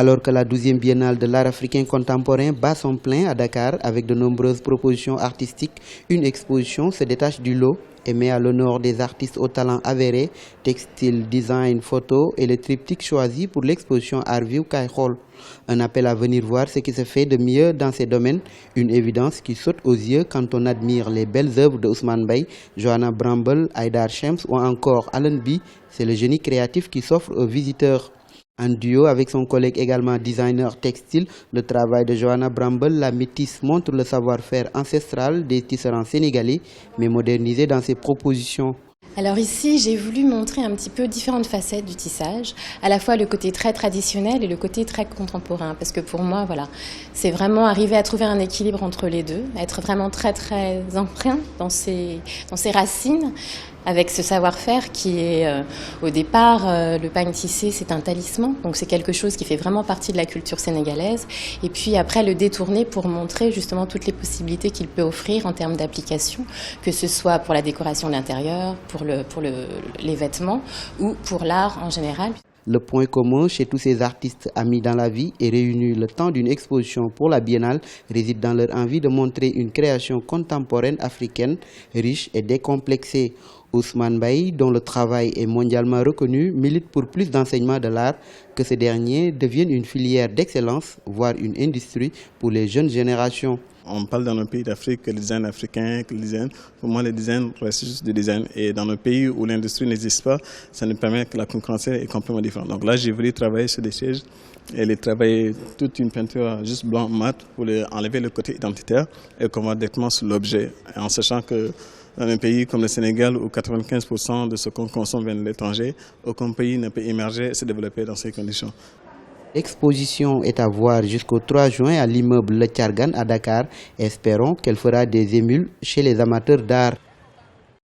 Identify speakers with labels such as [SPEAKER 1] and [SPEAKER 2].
[SPEAKER 1] Alors que la 12e biennale de l'art africain contemporain bat son plein à Dakar avec de nombreuses propositions artistiques, une exposition se détache du lot et met à l'honneur des artistes aux talents avérés, textile, design, photo et le triptyque choisi pour l'exposition Art View Kaay Xool. Un appel à venir voir ce qui se fait de mieux dans ces domaines, une évidence qui saute aux yeux quand on admire les belles œuvres de Ousmane Mbaye, Johanna Bramble, Aïdar Shems ou encore Allen Bi. C'est le génie créatif qui s'offre aux visiteurs. En duo avec son collègue également designer textile, le travail de Johanna Bramble, la métisse, montre le savoir-faire ancestral des tisserands sénégalais, mais modernisé dans ses propositions.
[SPEAKER 2] Alors ici, j'ai voulu montrer un petit peu différentes facettes du tissage, à la fois le côté très traditionnel et le côté très contemporain, parce que pour moi, voilà, c'est vraiment arriver à trouver un équilibre entre les deux, être vraiment très très empreint dans ses racines, avec ce savoir-faire qui est, au départ, le pagne tissé, c'est un talisman, donc c'est quelque chose qui fait vraiment partie de la culture sénégalaise, et puis après le détourner pour montrer justement toutes les possibilités qu'il peut offrir en termes d'application, que ce soit pour la décoration de l'intérieur, pour les vêtements ou pour l'art en général.
[SPEAKER 1] Le point commun chez tous ces artistes amis dans la vie et réunis le temps d'une exposition pour la biennale réside dans leur envie de montrer une création contemporaine africaine, riche et décomplexée. Ousmane Mbaye, dont le travail est mondialement reconnu, milite pour plus d'enseignement de l'art, que ce dernier devienne une filière d'excellence, voire une industrie pour les jeunes générations.
[SPEAKER 3] On parle dans nos pays d'Afrique que le design africain, que le design, pour moi le design reste juste du design. Et dans nos pays où l'industrie n'existe pas, ça nous permet que la concurrence est complètement différente. Donc là, j'ai voulu travailler sur des sièges et les travailler toute une peinture juste blanc mat pour enlever le côté identitaire et qu'on voit directement sur l'objet. En sachant que dans un pays comme le Sénégal où 95% de ce qu'on consomme vient de l'étranger, aucun pays ne peut émerger et se développer dans ces conditions.
[SPEAKER 1] L'exposition est à voir jusqu'au 3 juin à l'immeuble Le Thiargane à Dakar. Espérons qu'elle fera des émules chez les amateurs d'art.